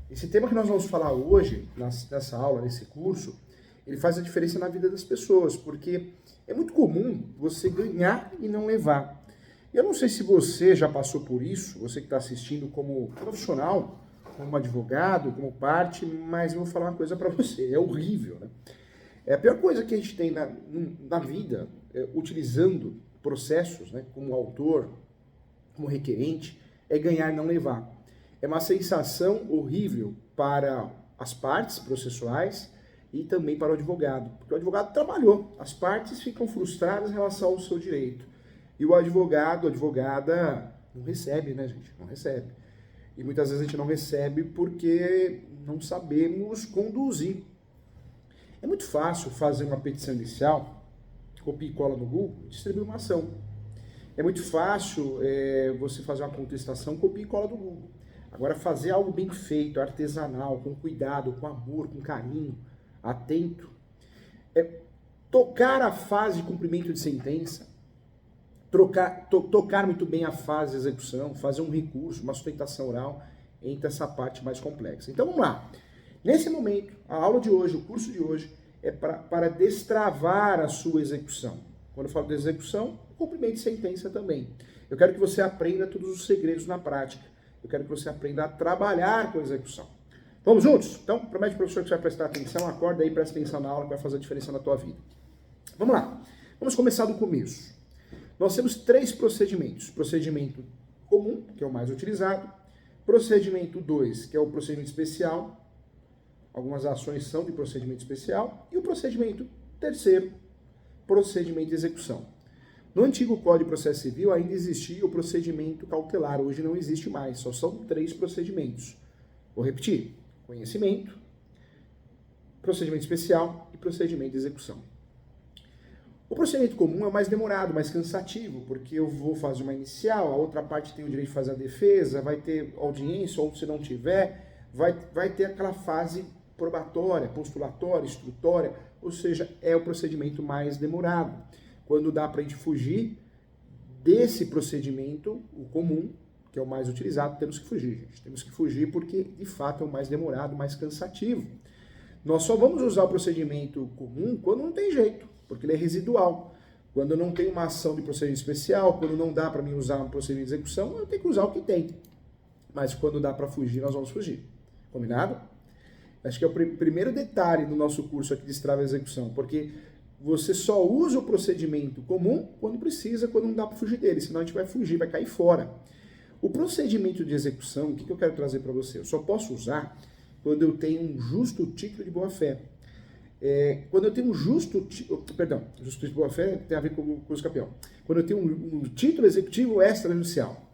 Esse tema que nós vamos falar hoje, nessa aula, nesse curso, ele faz a diferença na vida das pessoas, porque é muito comum você ganhar e não levar. Eu não sei se você já passou por isso, você que está assistindo como profissional, como advogado, como parte, mas eu vou falar uma coisa para você, é horrível, né? É a pior coisa que a gente tem na vida, utilizando processos, né, como autor, como requerente, é ganhar e não levar. É uma sensação horrível para as partes processuais e também para o advogado, porque o advogado trabalhou, as partes ficam frustradas em relação ao seu direito. E o advogado, a advogada, não recebe, né, gente? Não recebe. E muitas vezes a gente não recebe porque não sabemos conduzir. É muito fácil fazer uma petição inicial, copia e cola no Google, distribuir uma ação. É muito fácil você fazer uma contestação, copia e cola do Google. Agora, fazer algo bem feito, artesanal, com cuidado, com amor, com carinho, atento, tocar a fase de cumprimento de sentença, tocar muito bem a fase de execução, fazer um recurso, uma sustentação oral, entra essa parte mais complexa. Então, vamos lá. Nesse momento, a aula de hoje, o curso de hoje, é para destravar a sua execução. Quando eu falo de execução, cumprimento de sentença também. Eu quero que você aprenda todos os segredos na prática. Eu quero que você aprenda a trabalhar com a execução. Vamos juntos? Então, promete, professor, que você vai prestar atenção, acorda aí, presta atenção na aula que vai fazer a diferença na tua vida. Vamos lá. Vamos começar do começo. Nós temos 3 procedimentos. Procedimento comum, que é o mais utilizado. Procedimento 2, que é o procedimento especial. Algumas ações são de procedimento especial. E o procedimento terceiro, procedimento de execução. No antigo Código de Processo Civil ainda existia o procedimento cautelar. Hoje não existe mais. Só são 3 procedimentos. Vou repetir. Conhecimento, procedimento especial e procedimento de execução. O procedimento comum é o mais demorado, mais cansativo, porque eu vou fazer uma inicial, a outra parte tem o direito de fazer a defesa, vai ter audiência, ou se não tiver, vai ter aquela fase probatória, postulatória, instrutória, ou seja, é o procedimento mais demorado. Quando dá para a gente fugir desse procedimento, o comum, que é o mais utilizado, temos que fugir, gente. Temos que fugir porque, de fato, é o mais demorado, mais cansativo. Nós só vamos usar o procedimento comum quando não tem jeito, porque ele é residual. Quando eu não tenho uma ação de procedimento especial, quando não dá para mim usar um procedimento de execução, eu tenho que usar o que tem. Mas quando dá para fugir, nós vamos fugir. Combinado? Acho que é o primeiro detalhe do nosso curso aqui de Destrava e Execução, porque você só usa o procedimento comum quando precisa, quando não dá para fugir dele, senão a gente vai fugir, vai cair fora. O procedimento de execução, o que eu quero trazer para você? Eu só posso usar quando eu tenho um justo título de boa-fé. Quando eu tenho um justo título de boa-fé tem a ver com o curso campeão. Quando eu tenho um título executivo extrajudicial.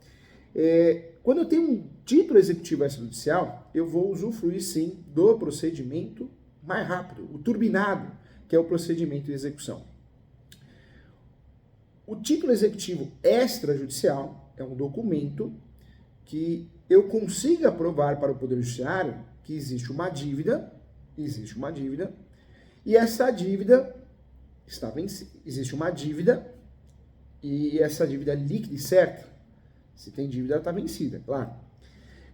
Quando eu tenho um título executivo extrajudicial, eu vou usufruir sim do procedimento mais rápido, o turbinado, que é o procedimento de execução. O título executivo extrajudicial é um documento que eu consiga provar para o Poder Judiciário que existe uma dívida, e essa dívida está vencida. Existe uma dívida e essa dívida é líquida e certa. Se tem dívida, ela está vencida, claro.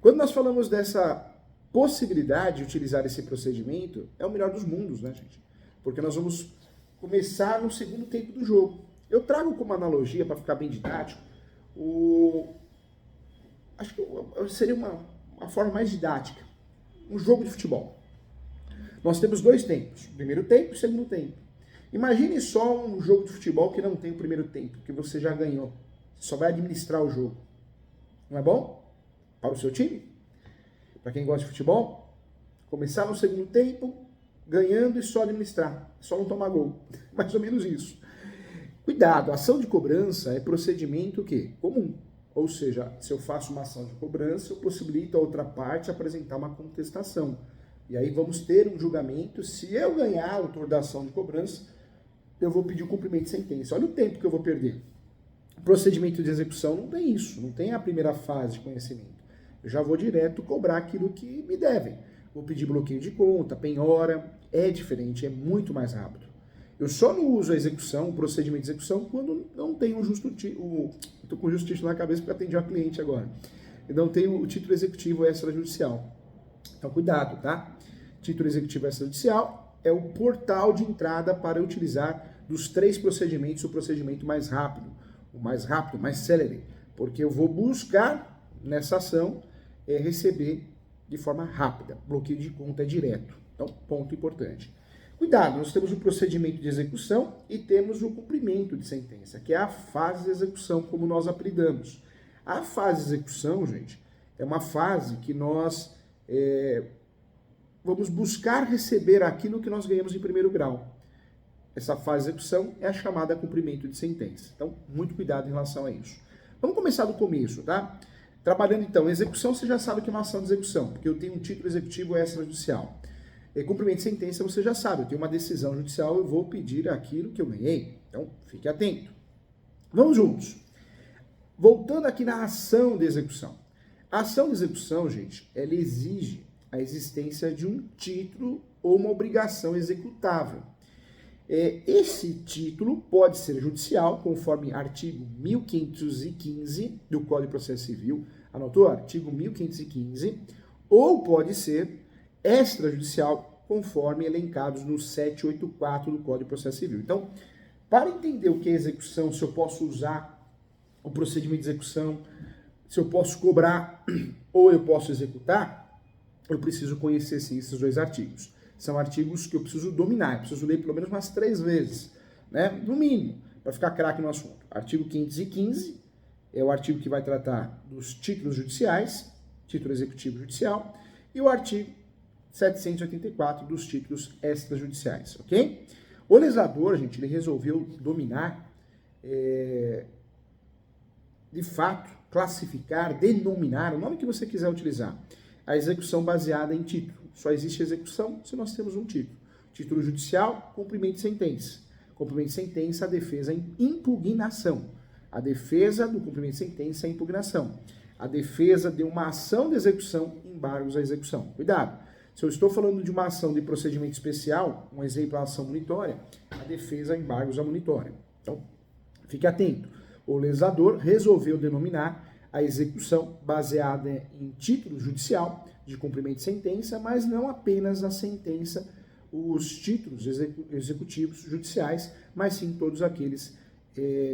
Quando nós falamos dessa possibilidade de utilizar esse procedimento, é o melhor dos mundos, né, gente? Porque nós vamos começar no segundo tempo do jogo. Eu trago como analogia, para ficar bem didático, acho que seria uma forma mais didática. Um jogo de futebol. Nós temos 2 tempos, primeiro tempo e segundo tempo. Imagine só um jogo de futebol que não tem o primeiro tempo, que você já ganhou. Você só vai administrar o jogo. Não é bom? Para o seu time? Para quem gosta de futebol? Começar no segundo tempo, ganhando e só administrar. Só não tomar gol. Mais ou menos isso. Cuidado, ação de cobrança é procedimento o quê? Comum. Ou seja, se eu faço uma ação de cobrança, eu possibilito a outra parte apresentar uma contestação. E aí vamos ter um julgamento. Se eu ganhar o autor da ação de cobrança, eu vou pedir o cumprimento de sentença. Olha o tempo que eu vou perder. O procedimento de execução não tem isso, não tem a primeira fase de conhecimento. Eu já vou direto cobrar aquilo que me devem. Vou pedir bloqueio de conta, penhora, é diferente, é muito mais rápido. Eu só não uso a execução, o procedimento de execução, quando não tenho um justo título. Estou com o justo título na cabeça porque atendi uma cliente agora. Eu não tenho o título executivo extrajudicial. Então, cuidado, tá? Título executivo extrajudicial é o portal de entrada para utilizar dos 3 procedimentos o procedimento mais rápido, mais célere, porque eu vou buscar nessa ação receber de forma rápida. Bloqueio de conta é direto. Então, ponto importante. Cuidado, nós temos o procedimento de execução e temos o cumprimento de sentença, que é a fase de execução, como nós apelidamos. A fase de execução, gente, é uma fase que nós vamos buscar receber aquilo que nós ganhamos em primeiro grau. Essa fase de execução é a chamada cumprimento de sentença. Então, muito cuidado em relação a isso. Vamos começar do começo, tá? Trabalhando, então, execução, você já sabe que é uma ação de execução, porque eu tenho um título executivo extrajudicial. Cumprimento de sentença, você já sabe, eu tenho uma decisão judicial, eu vou pedir aquilo que eu ganhei. Então, fique atento. Vamos juntos. Voltando aqui na ação de execução. A ação de execução, gente, ela exige a existência de um título ou uma obrigação executável. Esse título pode ser judicial, conforme artigo 1515 do Código de Processo Civil, anotou? Artigo 1515, ou pode ser extrajudicial, conforme elencados no 784 do Código de Processo Civil. Então, para entender o que é execução, se eu posso usar o procedimento de execução, se eu posso cobrar ou eu posso executar, eu preciso conhecer, sim, esses 2 artigos. São artigos que eu preciso dominar, eu preciso ler pelo menos umas 3 vezes, né? No mínimo, para ficar craque no assunto. Artigo 515 é o artigo que vai tratar dos títulos judiciais, título executivo judicial, e o artigo 784 dos títulos extrajudiciais, ok? O legislador, gente, ele resolveu dominar, de fato, classificar, denominar, o nome que você quiser utilizar, a execução baseada em título. Só existe execução se nós temos um título. Título judicial, cumprimento de sentença. Cumprimento de sentença, a defesa, impugnação. A defesa do cumprimento de sentença é impugnação. A defesa de uma ação de execução, embargos à execução. Cuidado! Se eu estou falando de uma ação de procedimento especial, um exemplo, a ação monitória, a defesa, embargos à monitória. Então, fique atento. O legislador resolveu denominar a execução baseada em título judicial de cumprimento de sentença, mas não apenas a sentença, os títulos executivos judiciais, mas sim todos aqueles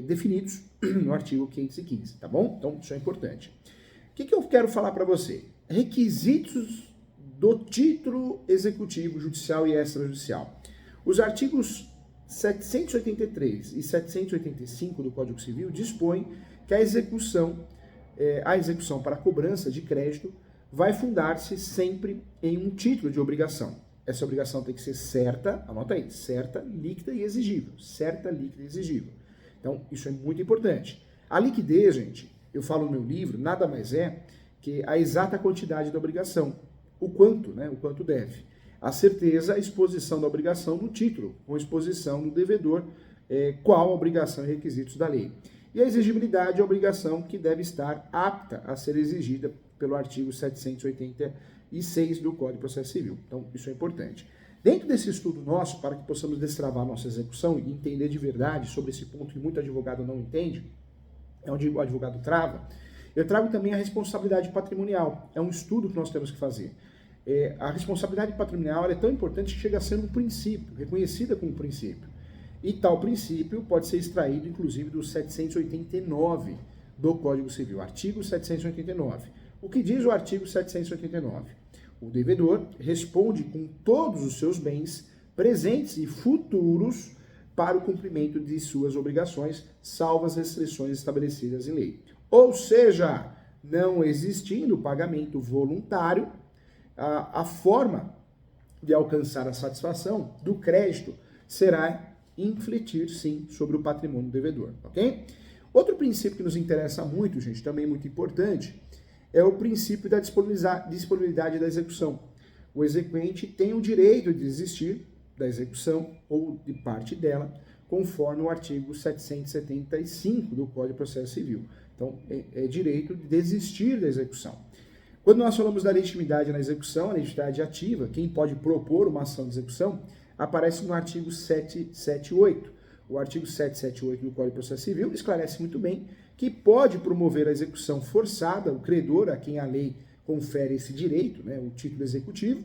definidos no artigo 515, tá bom? Então, isso é importante. O que eu quero falar para você? Requisitos do título executivo judicial e extrajudicial. Os artigos 783 e 785 do Código Civil dispõem que a execução para a cobrança de crédito vai fundar-se sempre em um título de obrigação. Essa obrigação tem que ser certa, anota aí, certa, líquida e exigível. Certa, líquida e exigível. Então, isso é muito importante. A liquidez, gente, eu falo no meu livro, nada mais é que a exata quantidade da obrigação. O quanto, né? O quanto deve. A certeza, a exposição da obrigação no título, com exposição do devedor, qual a obrigação e requisitos da lei. E a exigibilidade é a obrigação que deve estar apta a ser exigida pelo artigo 786 do Código de Processo Civil. Então, isso é importante. Dentro desse estudo nosso, para que possamos destravar a nossa execução e entender de verdade sobre esse ponto que muito advogado não entende, é onde o advogado trava, eu trago também a responsabilidade patrimonial. É um estudo que nós temos que fazer. A responsabilidade patrimonial é tão importante que chega a ser um princípio, reconhecida como princípio. E tal princípio pode ser extraído, inclusive, do 789 do Código Civil, artigo 789. O que diz o artigo 789? O devedor responde com todos os seus bens, presentes e futuros, para o cumprimento de suas obrigações, salvo as restrições estabelecidas em lei. Ou seja, não existindo pagamento voluntário, a forma de alcançar a satisfação do crédito será infletir, sim, sobre o patrimônio do devedor, ok? Outro princípio que nos interessa muito, gente, também muito importante, é o princípio da disponibilidade da execução. O exequente tem o direito de desistir da execução ou de parte dela, conforme o artigo 775 do Código de Processo Civil. Então, é direito de desistir da execução. Quando nós falamos da legitimidade na execução, a legitimidade ativa, quem pode propor uma ação de execução, aparece no artigo 778. O artigo 778 do Código de Processo Civil esclarece muito bem que pode promover a execução forçada, o credor a quem a lei confere esse direito, né, o título executivo,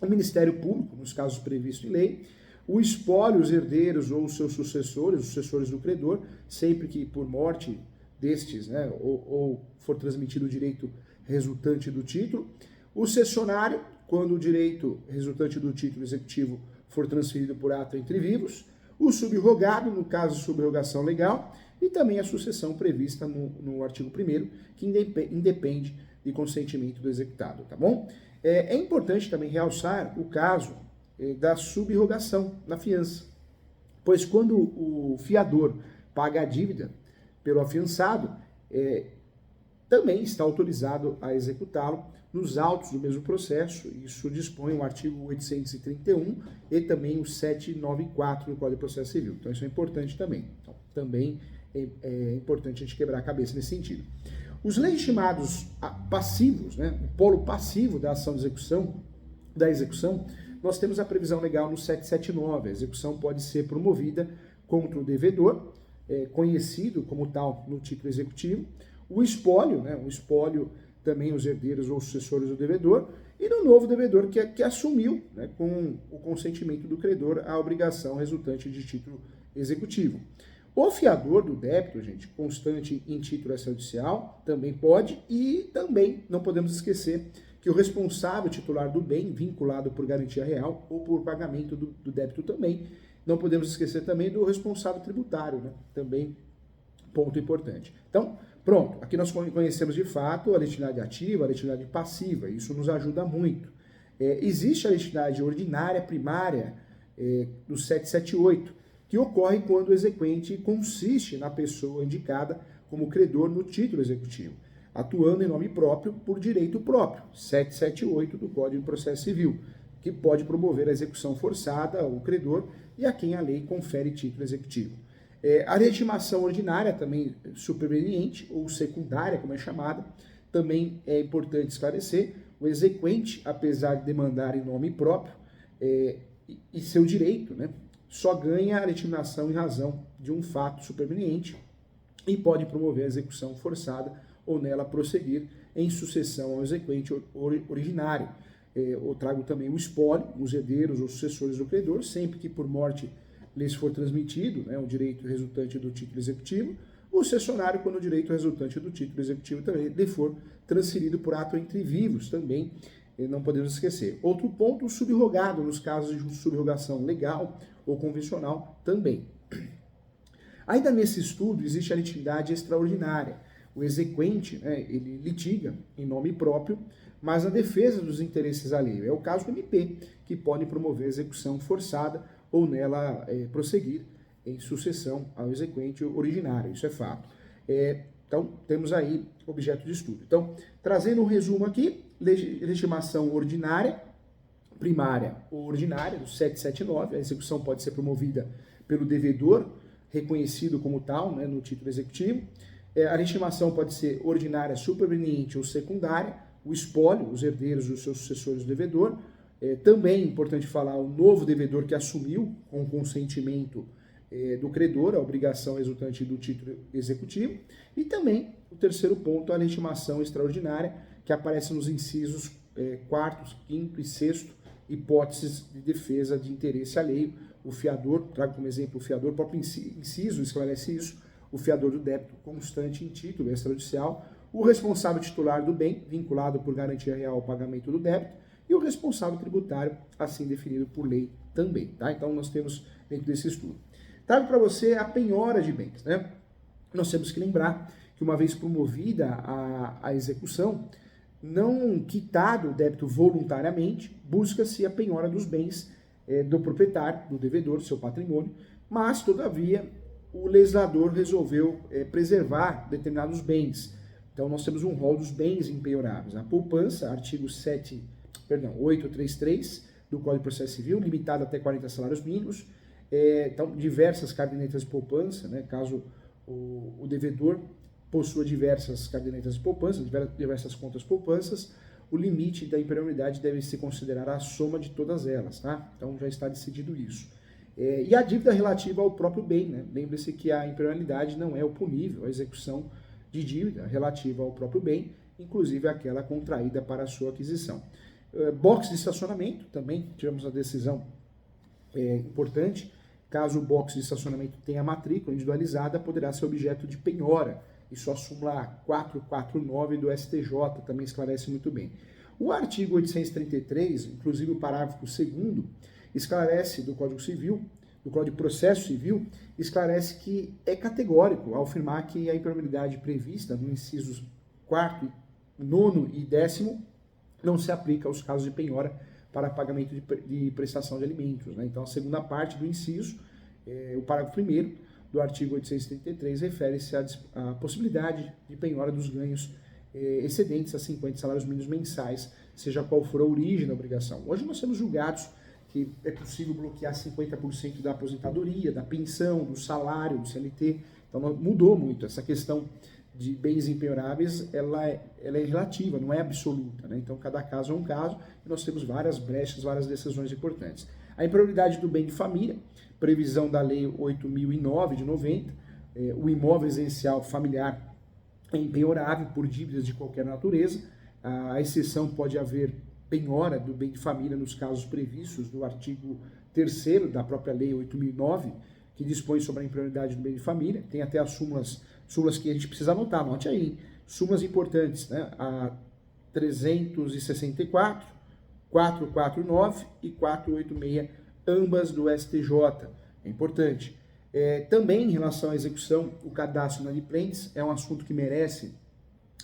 o Ministério Público, nos casos previstos em lei, o espólio, os herdeiros ou os seus sucessores, os sucessores do credor, sempre que por morte destes, né, ou for transmitido o direito resultante do título, o cessionário, quando o direito resultante do título executivo for transferido por ato entre vivos, o subrogado, no caso de subrogação legal, e também a sucessão prevista no artigo 1º, que independe de consentimento do executado, tá bom? É importante também realçar o caso da subrogação na fiança, pois quando o fiador paga a dívida pelo afiançado, também está autorizado a executá-lo nos autos do mesmo processo. Isso dispõe o artigo 831 e também o 794 do Código de Processo Civil. Então isso é importante também. Então, também é importante a gente quebrar a cabeça nesse sentido. Os legitimados passivos, né, o polo passivo da ação de execução, nós temos a previsão legal no 779. A execução pode ser promovida contra o devedor, conhecido como tal no título executivo, o espólio, né, o espólio também os herdeiros ou sucessores do devedor, e no novo devedor que assumiu, né, com o consentimento do credor, a obrigação resultante de título executivo. O fiador do débito, gente, constante em título extrajudicial, também pode, e também não podemos esquecer que o responsável titular do bem, vinculado por garantia real ou por pagamento do débito também, não podemos esquecer também do responsável tributário, né, também ponto importante. Então, pronto, aqui nós conhecemos de fato a legitimidade ativa, a legitimidade passiva, isso nos ajuda muito. Existe a legitimidade ordinária primária do 778, que ocorre quando o exequente consiste na pessoa indicada como credor no título executivo, atuando em nome próprio por direito próprio, 778 do Código de Processo Civil, que pode promover a execução forçada ao credor e a quem a lei confere título executivo. A legitimação ordinária, também superveniente, ou secundária, como é chamada, também é importante esclarecer. O exequente, apesar de demandar em nome próprio e seu direito, né, só ganha a legitimação em razão de um fato superveniente e pode promover a execução forçada ou nela prosseguir em sucessão ao exequente originário. Eu trago também o espólio, os herdeiros ou sucessores do credor, sempre que por morte lhes for transmitido, né, o direito resultante do título executivo, o cessionário, quando o direito resultante do título executivo também lhe for transferido por ato entre vivos, também não podemos esquecer. Outro ponto, o subrogado, nos casos de subrogação legal ou convencional, também. Ainda nesse estudo, existe a litigidade extraordinária. O exequente, né, ele litiga em nome próprio, mas na defesa dos interesses alheios. É o caso do MP, que pode promover execução forçada ou nela prosseguir em sucessão ao exequente originário, isso é fato. Então, temos aí objeto de estudo. Então, trazendo um resumo aqui, legitimação ordinária, primária ou ordinária, do 779, a execução pode ser promovida pelo devedor, reconhecido como tal, né, no título executivo. A legitimação pode ser ordinária, superveniente ou secundária, o espólio, os herdeiros dos seus sucessores do devedor. Também é importante falar o novo devedor que assumiu com o consentimento do credor a obrigação resultante do título executivo. E também o terceiro ponto, a legitimação extraordinária, que aparece nos incisos 4º, 5º e 6º, hipóteses de defesa de interesse alheio. O fiador, trago como exemplo o fiador, o próprio inciso esclarece isso, o fiador do débito constante em título extrajudicial, o responsável titular do bem, vinculado por garantia real ao pagamento do débito, e o responsável tributário, assim definido por lei também, tá? Então, nós temos dentro desse estudo. Trago para você a penhora de bens, né? Nós temos que lembrar que uma vez promovida a execução, não quitado o débito voluntariamente, busca-se a penhora dos bens do proprietário, do devedor, seu patrimônio, mas, todavia, o legislador resolveu preservar determinados bens. Então, nós temos um rol dos bens impenhoráveis. A poupança, artigo 833 do Código de Processo Civil, limitado até 40 salários mínimos. Então, diversas cadernetas de poupança, né, caso o devedor possua diversas cadernetas de poupança, diversas contas poupanças, o limite da impenhorabilidade deve se considerar a soma de todas elas, tá? Então, já está decidido isso. E a dívida relativa ao próprio bem, né? Lembre-se que a impenhorabilidade não é oponível à execução de dívida relativa ao próprio bem, inclusive aquela contraída para a sua aquisição. Box de estacionamento, também tivemos a decisão importante. Caso o box de estacionamento tenha matrícula individualizada, poderá ser objeto de penhora. Isso a súmula 449 do STJ também esclarece muito bem. O artigo 833, inclusive o parágrafo 2º, esclarece do Código Civil, do Código de Processo Civil, esclarece que é categórico ao afirmar que a improbabilidade prevista no incisos 4º, 9º e 10º não se aplica aos casos de penhora para pagamento de prestação de alimentos, né? Então, a segunda parte do inciso, o parágrafo 1º do artigo 833, refere-se à possibilidade de penhora dos ganhos excedentes a 50 salários mínimos mensais, seja qual for a origem da obrigação. Hoje nós temos julgados que é possível bloquear 50% da aposentadoria, da pensão, do salário, do CLT. Então mudou muito. Essa questão de bens impenhoráveis, ela é relativa, não é absoluta, né? Então cada caso é um caso e nós temos várias brechas, várias decisões importantes. A improbabilidade do bem de família, previsão da Lei 8.009 de 90, o imóvel residencial familiar é impenhorável por dívidas de qualquer natureza. A exceção pode haver penhora do bem de família nos casos previstos do artigo 3º da própria Lei 8.009, que dispõe sobre a impenhorabilidade do bem de família. Tem até as súmulas que a gente precisa anotar, anote aí. Súmulas importantes, né? A 364, 449 e 486, ambas do STJ. É importante. Também em relação à execução, o cadastro inadimplentes é um assunto que merece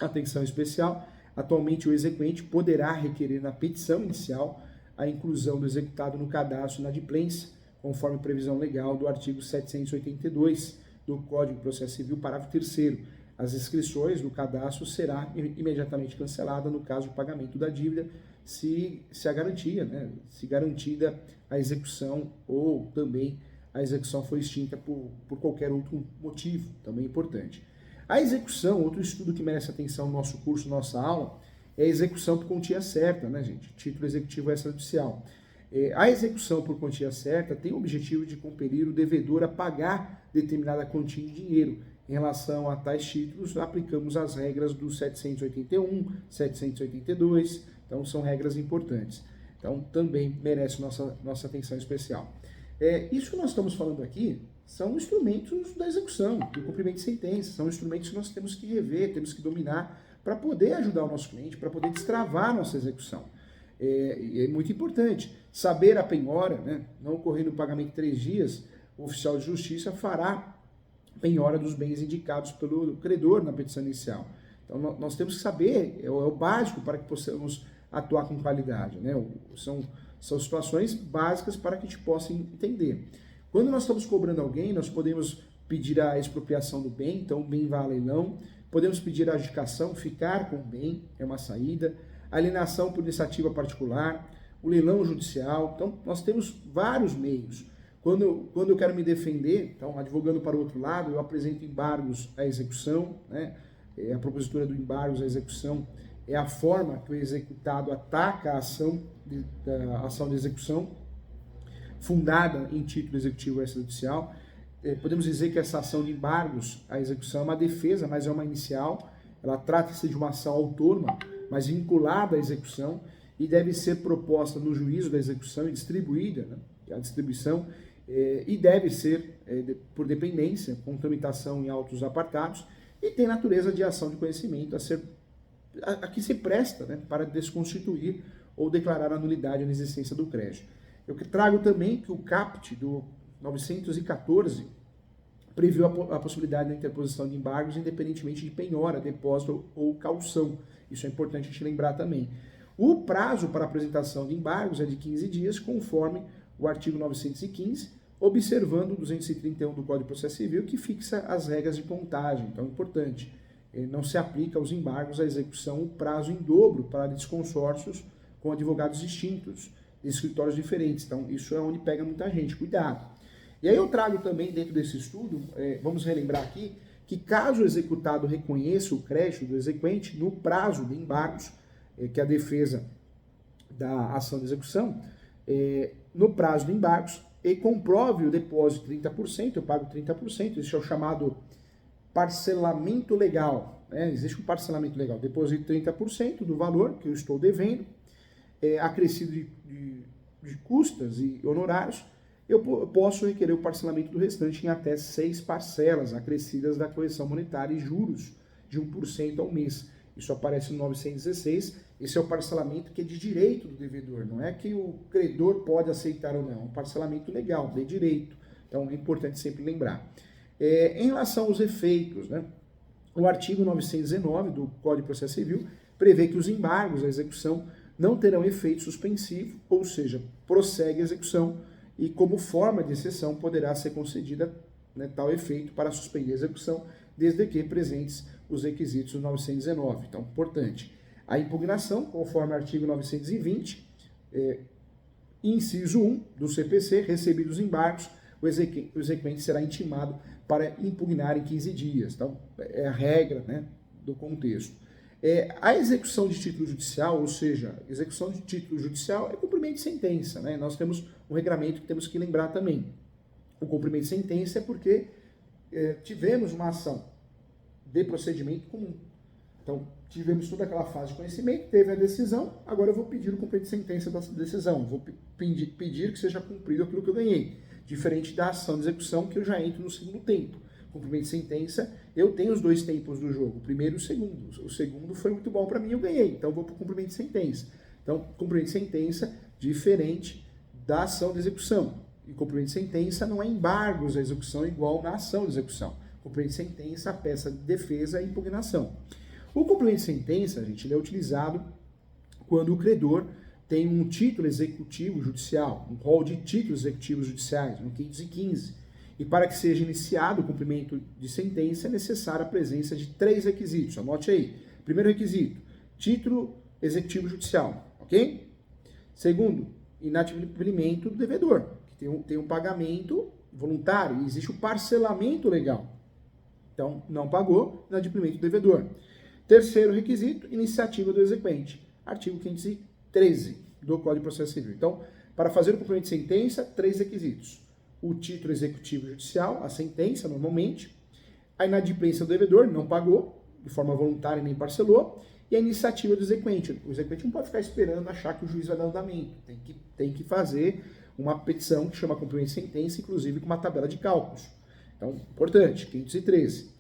atenção especial. Atualmente, o exequente poderá requerer na petição inicial a inclusão do executado no cadastro inadimplência, conforme previsão legal do artigo 782 do Código de Processo Civil, parágrafo 3º. As inscrições do cadastro será imediatamente cancelada no caso de pagamento da dívida, se a garantia, né, se garantida a execução ou também a execução foi extinta por qualquer outro motivo, também importante. A execução, outro estudo que merece atenção no nosso curso, nossa aula, é a execução por quantia certa, né, gente? Título executivo extrajudicial. A execução por quantia certa tem o objetivo de compelir o devedor a pagar determinada quantia em dinheiro. Em relação a tais títulos, aplicamos as regras do 781, 782, então são regras importantes. Então também merece nossa atenção especial. Isso que nós estamos falando aqui são instrumentos da execução, do cumprimento de sentença, são instrumentos que nós temos que rever, temos que dominar para poder ajudar o nosso cliente, para poder destravar a nossa execução. É muito importante saber a penhora, né? Não ocorrendo o pagamento em 3 dias, o oficial de justiça fará penhora dos bens indicados pelo credor na petição inicial. Então nós temos que saber, é o básico para que possamos atuar com qualidade, né? São situações básicas para que a gente possa entender. Quando nós estamos cobrando alguém, nós podemos pedir a expropriação do bem, então o bem vai a leilão, podemos pedir a adjudicação, ficar com o bem, é uma saída, alienação por iniciativa particular, o leilão judicial. Então nós temos vários meios. Quando eu quero me defender, então advogando para o outro lado, eu apresento embargos à execução, né? A propositura do embargos à execução é a forma que o executado ataca a ação de execução fundada em título executivo extrajudicial. Podemos dizer que essa ação de embargos à execução é uma defesa, mas é uma inicial. Ela trata-se de uma ação autônoma, mas vinculada à execução, e deve ser proposta no juízo da execução e distribuída, né? A distribuição, e deve ser por dependência, com tramitação em autos apartados, e tem natureza de ação de conhecimento a que se presta, né, para desconstituir ou declarar a nulidade na existência do crédito. Eu trago também que o CAPT do 914 previu a possibilidade da interposição de embargos independentemente de penhora, depósito ou caução. Isso é importante a gente lembrar também. O prazo para apresentação de embargos é de 15 dias, conforme o artigo 915, observando o 231 do Código de Processo Civil, que fixa as regras de contagem. Então, é importante. Não se aplica aos embargos à execução o prazo em dobro para desconsórcios com advogados distintos, de escritórios diferentes. Então, isso é onde pega muita gente. Cuidado. E aí eu trago também, dentro desse estudo, vamos relembrar aqui, que caso o executado reconheça o crédito do exequente no prazo de embargos, que é a defesa da ação de execução, no prazo de embargos, e comprove o depósito de 30%, eu pago 30%, isso é o chamado parcelamento legal. Existe um parcelamento legal. Deposito 30% do valor que eu estou devendo, acrescido de custas e honorários, eu posso requerer o parcelamento do restante em até 6 parcelas acrescidas da correção monetária e juros de 1% ao mês. Isso aparece no 916. Esse é o parcelamento que é de direito do devedor. Não é que o credor pode aceitar ou não. É um parcelamento legal, de direito. Então é importante sempre lembrar. Em relação aos efeitos, né? O artigo 919 do Código de Processo Civil prevê que os embargos à execução não terão efeito suspensivo, ou seja, prossegue a execução e como forma de exceção poderá ser concedida, né, tal efeito para suspender a execução, desde que presentes os requisitos do 919. Então, importante. A impugnação, conforme o artigo 920, inciso 1 do CPC, recebidos os embargos, o exequente será intimado para impugnar em 15 dias. Então, é a regra, né, do contexto. A execução de título judicial, ou seja, execução de título judicial é cumprimento de sentença, né? Nós temos um regramento que temos que lembrar também. O cumprimento de sentença é porque tivemos uma ação de procedimento comum. Então, tivemos toda aquela fase de conhecimento, teve a decisão, agora eu vou pedir o cumprimento de sentença dessa decisão, vou pedir que seja cumprido aquilo que eu ganhei, diferente da ação de execução que eu já entro no segundo tempo. Cumprimento de sentença, eu tenho os 2 tempos do jogo, o primeiro e o segundo. O segundo foi muito bom para mim, eu ganhei, então eu vou para o cumprimento de sentença. Então, cumprimento de sentença diferente da ação de execução. E cumprimento de sentença não é embargos à execução igual na ação de execução. Cumprimento de sentença, a peça de defesa e impugnação. O cumprimento de sentença, gente, ele é utilizado quando o credor tem um título executivo judicial, um rol de títulos executivos judiciais, no 515. E para que seja iniciado o cumprimento de sentença, é necessária a presença de 3 requisitos. Anote aí. Primeiro requisito, título executivo judicial, ok? Segundo, inadimplimento do devedor, que tem um pagamento voluntário, e existe o parcelamento legal. Então, não pagou, inadimplimento do devedor. Terceiro requisito, iniciativa do exequente. Artigo 513 do Código de Processo Civil. Então, para fazer o cumprimento de sentença, 3 requisitos. O título executivo judicial, a sentença, normalmente, a inadimplência do devedor, não pagou, de forma voluntária nem parcelou, e a iniciativa do exequente. O exequente não pode ficar esperando achar que o juiz vai dar andamento, tem que fazer uma petição que chama cumprimento de sentença, inclusive com uma tabela de cálculos. Então, importante, 513.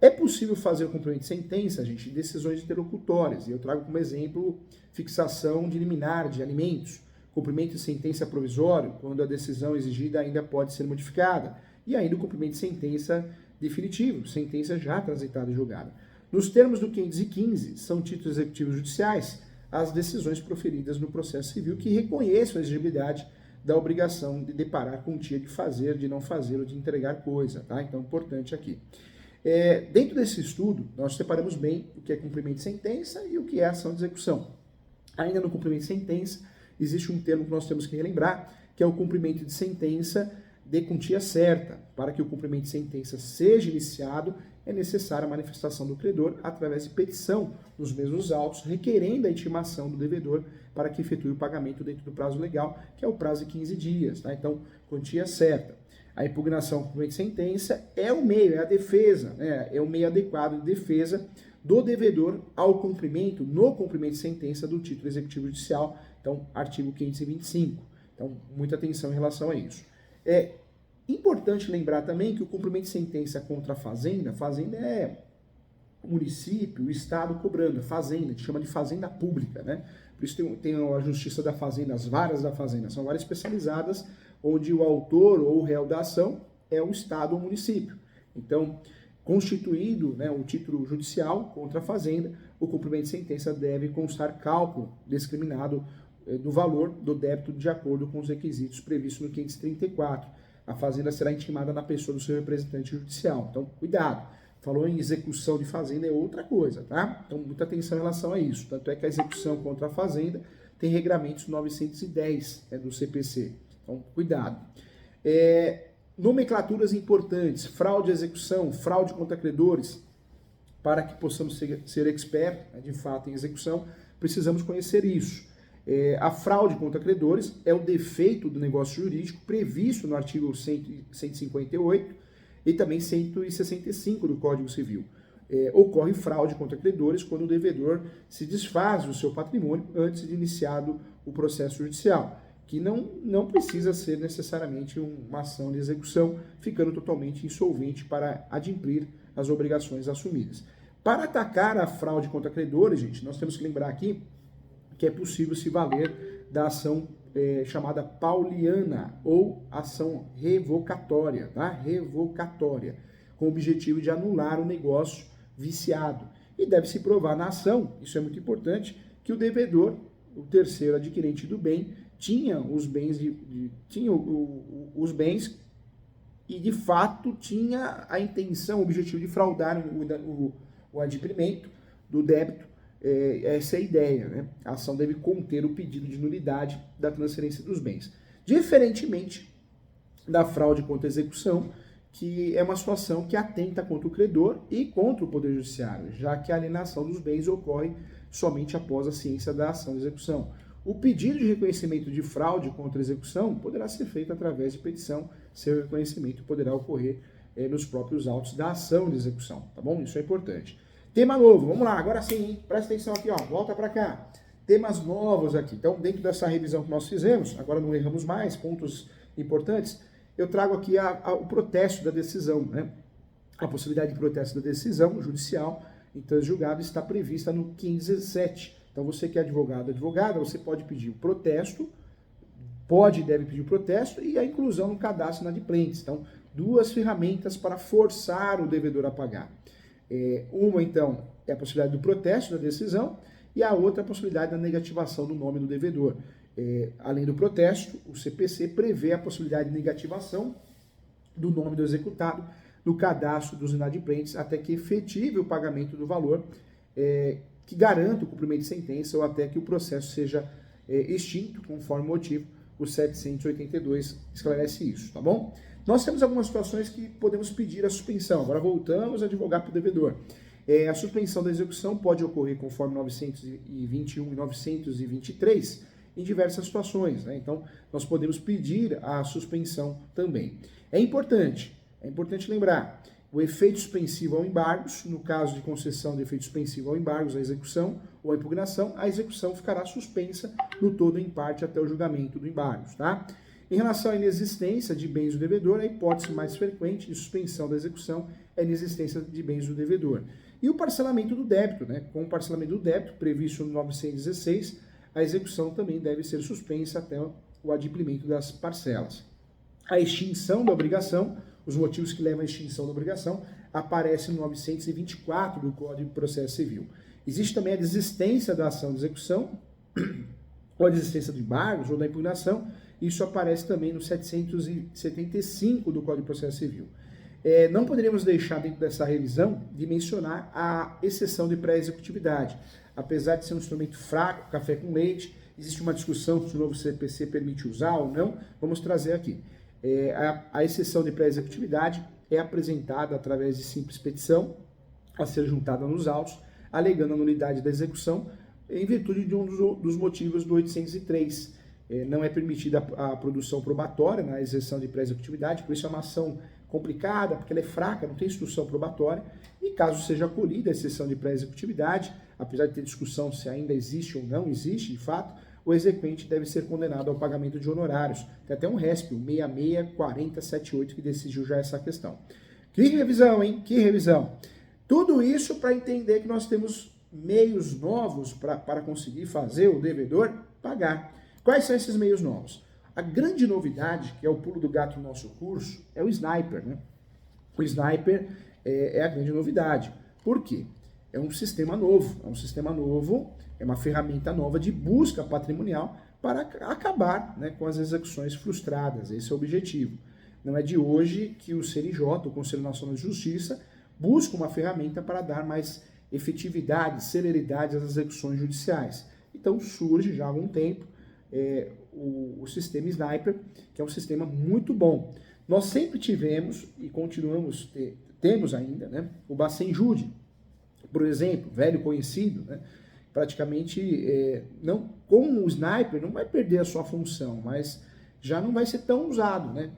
É possível fazer o cumprimento de sentença, gente, em decisões interlocutórias, e eu trago como exemplo fixação de liminar de alimentos, cumprimento de sentença provisório, quando a decisão exigida ainda pode ser modificada, e ainda o cumprimento de sentença definitivo, sentença já transitada e julgada. Nos termos do 515, são títulos executivos judiciais as decisões proferidas no processo civil que reconheçam a exigibilidade da obrigação de deparar com o dia de fazer, de não fazer ou de entregar coisa, tá? Então, importante aqui. Dentro desse estudo, nós separamos bem o que é cumprimento de sentença e o que é ação de execução. Ainda no cumprimento de sentença, existe um termo que nós temos que relembrar, que é o cumprimento de sentença de quantia certa. Para que o cumprimento de sentença seja iniciado, é necessária a manifestação do credor através de petição nos mesmos autos, requerendo a intimação do devedor para que efetue o pagamento dentro do prazo legal, que é o prazo de 15 dias. Tá? Então, quantia certa. A impugnação do cumprimento de sentença é o meio, é a defesa, né? É o meio adequado de defesa do devedor ao cumprimento, no cumprimento de sentença do título executivo judicial. Então, artigo 525. Então, muita atenção em relação a isso. É importante lembrar também que o cumprimento de sentença contra a fazenda é o município, o estado cobrando, a fazenda, a gente chama de fazenda pública, né? Por isso tem a justiça da fazenda, as varas da fazenda, são varas especializadas, onde o autor ou o réu da ação é o estado ou o município. Então, constituído, né, o título judicial contra a fazenda, o cumprimento de sentença deve constar cálculo discriminado do valor do débito de acordo com os requisitos previstos no 534. A fazenda será intimada na pessoa do seu representante judicial. Então, cuidado. Falou em execução de fazenda é outra coisa, tá? Então, muita atenção em relação a isso. Tanto é que a execução contra a fazenda tem regramentos 910 do CPC. Então, cuidado. Nomenclaturas importantes, fraude à execução, fraude contra credores. Para que possamos ser expert, de fato, em execução, precisamos conhecer isso. A fraude contra credores é o defeito do negócio jurídico previsto no artigo 158 e também 165 do Código Civil. Ocorre fraude contra credores quando o devedor se desfaz do seu patrimônio antes de iniciado o processo judicial, que não precisa ser necessariamente uma ação de execução, ficando totalmente insolvente para adimplir as obrigações assumidas. Para atacar a fraude contra credores, gente, nós temos que lembrar aqui que é possível se valer da ação chamada pauliana ou ação revocatória, tá? Revocatória, com o objetivo de anular o negócio viciado. E deve-se provar na ação, isso é muito importante, que o devedor, o terceiro adquirente do bem, tinha os bens, os bens e de fato tinha a intenção, o objetivo de fraudar o adimplemento do débito. Essa é a ideia, né? A ação deve conter o pedido de nulidade da transferência dos bens. Diferentemente da fraude contra a execução, que é uma situação que atenta contra o credor e contra o Poder Judiciário, já que a alienação dos bens ocorre somente após a ciência da ação de execução. O pedido de reconhecimento de fraude contra a execução poderá ser feito através de petição, seu reconhecimento poderá ocorrer nos próprios autos da ação de execução, tá bom? Isso é importante. Tema novo, vamos lá, agora sim, hein? Presta atenção aqui, ó, volta para cá. Temas novos aqui. Então, dentro dessa revisão que nós fizemos, agora não erramos mais, pontos importantes, eu trago aqui o protesto da decisão, né? A possibilidade de protesto da decisão judicial em trânsito julgado está prevista no 15.7. Então, você que é advogado, advogada, você pode pedir o protesto, pode e deve pedir o protesto e a inclusão no cadastro inadimplentes. Então, duas ferramentas para forçar o devedor a pagar. Uma, então, é a possibilidade do protesto da decisão e a outra é a possibilidade da negativação do nome do devedor. Além do protesto, o CPC prevê a possibilidade de negativação do nome do executado no cadastro dos inadimplentes até que efetive o pagamento do valor que garanta o cumprimento de sentença ou até que o processo seja extinto, conforme o motivo, o 782 esclarece isso, tá bom? Nós temos algumas situações que podemos pedir a suspensão. Agora voltamos a advogar para o devedor. A suspensão da execução pode ocorrer conforme 921 e 923 em diversas situações, né? Então, nós podemos pedir a suspensão também. É importante lembrar, o efeito suspensivo ao embargos, no caso de concessão de efeito suspensivo ao embargos, a execução ou a impugnação, a execução ficará suspensa no todo ou em parte até o julgamento do embargos, tá? Em relação à inexistência de bens do devedor, a hipótese mais frequente de suspensão da execução é a inexistência de bens do devedor. E o parcelamento do débito, né? Com o parcelamento do débito, previsto no 916, a execução também deve ser suspensa até o adimplemento das parcelas. A extinção da obrigação, os motivos que levam à extinção da obrigação, aparecem no 924 do Código de Processo Civil. Existe também a desistência da ação de execução, ou a desistência de embargos, ou da impugnação. Isso aparece também no 775 do Código de Processo Civil. Não poderíamos deixar dentro dessa revisão de mencionar a exceção de pré-executividade. Apesar de ser um instrumento fraco, café com leite, existe uma discussão se o novo CPC permite usar ou não, vamos trazer aqui. A exceção de pré-executividade é apresentada através de simples petição a ser juntada nos autos, alegando a nulidade da execução em virtude de um dos motivos do 803. Não é permitida a produção probatória na exceção de pré-executividade, por isso é uma ação complicada, porque ela é fraca, não tem instrução probatória, e caso seja acolhida a exceção de pré-executividade, apesar de ter discussão se ainda existe ou não existe, de fato, o exequente deve ser condenado ao pagamento de honorários. Tem até um RESP, o 664078, que decidiu já essa questão. Que revisão, hein? Que revisão! Tudo isso para entender que nós temos meios novos para conseguir fazer o devedor pagar. Quais são esses meios novos? A grande novidade, que é o pulo do gato no nosso curso, é o Sniper, né? O Sniper é a grande novidade. Por quê? É um sistema novo, é uma ferramenta nova de busca patrimonial para acabar, né, com as execuções frustradas. Esse é o objetivo. Não é de hoje que o CNJ, o Conselho Nacional de Justiça, busca uma ferramenta para dar mais efetividade, celeridade às execuções judiciais. Então surge já há algum tempo o sistema Sniper, que é um sistema muito bom. Nós sempre tivemos e temos ainda, né, o Bacen Jude, por exemplo, velho conhecido, né, praticamente com o Sniper não vai perder a sua função, mas já não vai ser tão usado, né,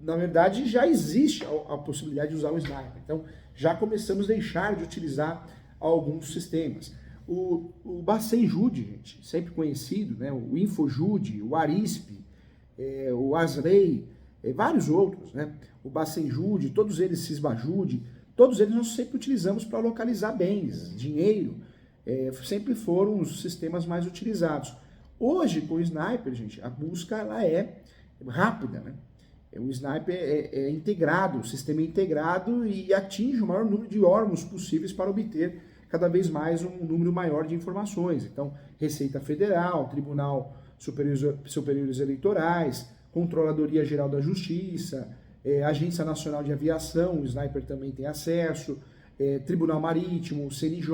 na verdade, já existe a possibilidade de usar o Sniper. Então, já começamos a deixar de utilizar alguns sistemas. O Bacen-Jude, gente, sempre conhecido, né? O InfoJude, o Arisp, o Asrei, vários outros, né? O Bacen-Jude, todos eles, Sysbajude, todos eles nós sempre utilizamos para localizar bens, dinheiro, sempre foram os sistemas mais utilizados. Hoje, com o Sniper, gente, a busca ela é rápida, né? O Sniper é integrado, o sistema é integrado e atinge o maior número de órgãos possíveis para obter cada vez mais um número maior de informações. Então, Receita Federal, Tribunal Superiores Eleitorais, Controladoria Geral da Justiça, Agência Nacional de Aviação, o Sniper também tem acesso, Tribunal Marítimo, CNJ,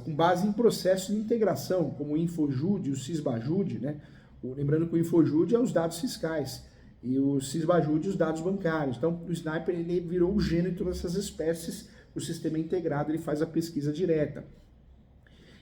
com base em processos de integração, como o InfoJude, o Sysbajude, né? Lembrando que o InfoJude é os dados fiscais e o Sysbajude os dados bancários. Então, o Sniper ele virou o gênero de todas essas espécies, o sistema integrado ele faz a pesquisa direta.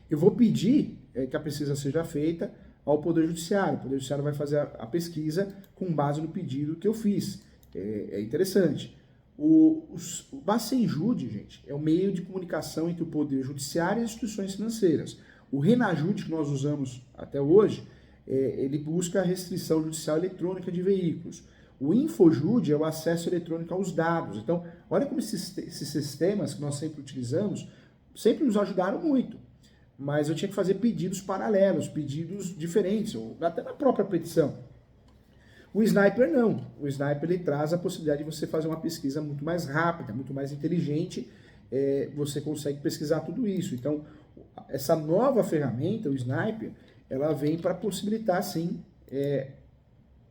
Eu vou pedir que a pesquisa seja feita ao Poder Judiciário. O Poder Judiciário vai fazer a pesquisa com base no pedido que eu fiz. É interessante. O Bacen-Jude, gente, é o meio de comunicação entre o Poder Judiciário e as instituições financeiras. O Renajude, que nós usamos até hoje, ele busca a restrição judicial eletrônica de veículos. O InfoJude é o acesso eletrônico aos dados. Então, olha como esses sistemas que nós sempre utilizamos, sempre nos ajudaram muito. Mas eu tinha que fazer pedidos paralelos, pedidos diferentes, ou até na própria petição. O Sniper não. O Sniper ele traz a possibilidade de você fazer uma pesquisa muito mais rápida, muito mais inteligente. Você consegue pesquisar tudo isso. Então, essa nova ferramenta, o Sniper, ela vem para possibilitar, sim,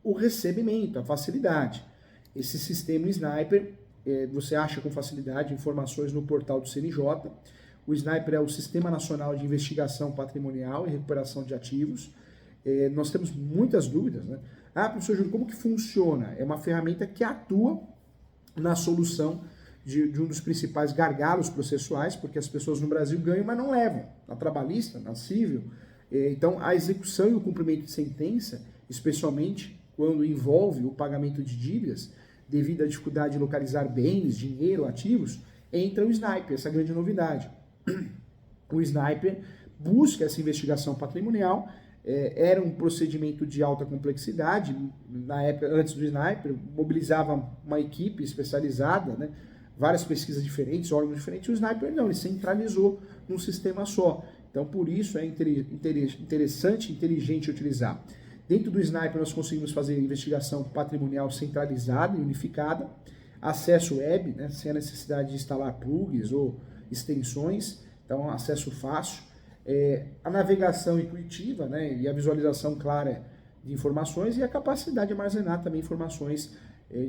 o recebimento, a facilidade. Esse sistema Sniper, você acha com facilidade informações no portal do CNJ. O Sniper é o Sistema Nacional de Investigação Patrimonial e Recuperação de Ativos. Nós temos muitas dúvidas, né? Professor Júlio, como que funciona? É uma ferramenta que atua na solução de um dos principais gargalos processuais, porque as pessoas no Brasil ganham, mas não levam. Na trabalhista, na civil. Então, a execução e o cumprimento de sentença, especialmente quando envolve o pagamento de dívidas, devido à dificuldade de localizar bens, dinheiro, ativos, entra o Sniper, essa grande novidade. O Sniper busca essa investigação patrimonial, era um procedimento de alta complexidade, na época, antes do Sniper, mobilizava uma equipe especializada, né, várias pesquisas diferentes, órgãos diferentes, o Sniper não, ele centralizou num sistema só. Então, por isso é interessante e inteligente utilizar. Dentro do Sniper, nós conseguimos fazer investigação patrimonial centralizada e unificada, acesso web, né, sem a necessidade de instalar plugs ou extensões, então acesso fácil. A navegação intuitiva, né, e a visualização clara de informações e a capacidade de armazenar também informações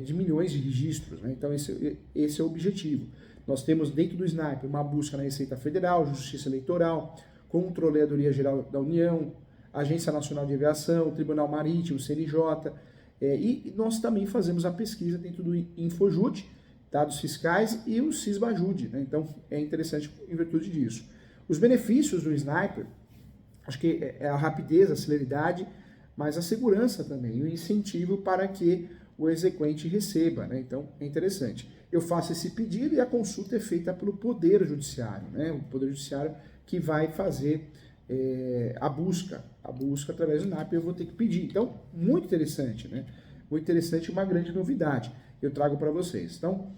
de milhões de registros, né? Então esse é o objetivo. Nós temos dentro do Sniper uma busca na Receita Federal, Justiça Eleitoral, Controladoria Geral da União, Agência Nacional de Aviação, Tribunal Marítimo, CNJ, e nós também fazemos a pesquisa dentro do InfoJude, dados fiscais, e o Sysbajude, né? Então é interessante em virtude disso. Os benefícios do Sniper, acho que é a rapidez, a celeridade, mas a segurança também, e o incentivo para que o exequente receba, né? Então é interessante. Eu faço esse pedido e a consulta é feita pelo Poder Judiciário, né? O Poder Judiciário que vai fazer a busca através do Sniper, eu vou ter que pedir. Então, muito interessante, né? Muito interessante, uma grande novidade eu trago para vocês. Então,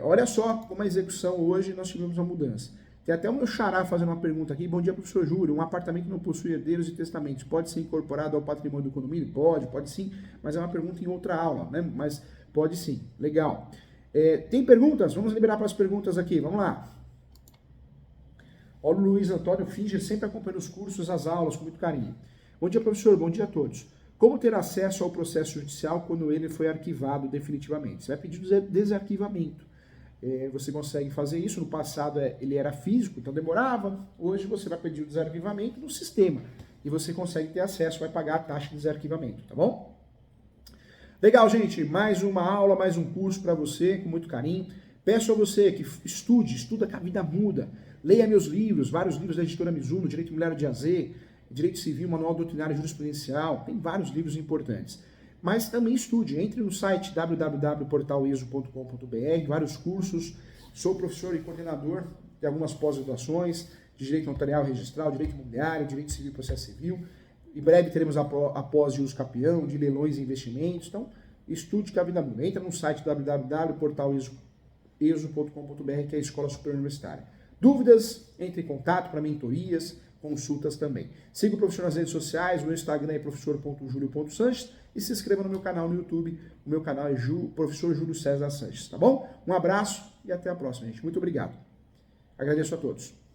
olha só como a execução hoje nós tivemos uma mudança. Tem até o meu xará fazendo uma pergunta aqui. Bom dia, professor Júlio. Um apartamento que não possui herdeiros e testamentos pode ser incorporado ao patrimônio do condomínio? Pode sim, mas é uma pergunta em outra aula, né? Mas pode sim. Legal. Tem perguntas? Vamos liberar para as perguntas aqui. Vamos lá. Olha o Luiz Antônio Finger, sempre acompanhando os cursos, as aulas, com muito carinho. Bom dia, professor. Bom dia a todos. Como ter acesso ao processo judicial quando ele foi arquivado definitivamente? Você vai pedir desarquivamento. Você consegue fazer isso. No passado ele era físico, então demorava. Hoje você vai pedir o desarquivamento no sistema e você consegue ter acesso, vai pagar a taxa de desarquivamento, tá bom? Legal, gente. Mais uma aula, mais um curso para você, com muito carinho. Peço a você que estuda que a vida muda. Leia meus livros, vários livros da editora Mizuno, Direito Imobiliário de AZ, Direito Civil, Manual Doutrinário e Jurisprudencial. Tem vários livros importantes. mas também estude. Entre no site www.portaleso.com.br, vários cursos. Sou professor e coordenador de algumas pós-graduações de Direito Notarial e Registral, Direito Imobiliário, Direito Civil e Processo Civil. Em breve teremos a pós de uso capião, de leilões e investimentos. Então, estude que a vida muda. Entra no site www.portaleso.com.br, que é a Escola Superior Universitária. Dúvidas? Entre em contato para mentorias, consultas também. Siga o professor nas redes sociais, o meu Instagram é professor.julio.sanches e se inscreva no meu canal no YouTube. O meu canal é Professor Júlio César Sanches, tá bom? Um abraço e até a próxima, gente. Muito obrigado. Agradeço a todos.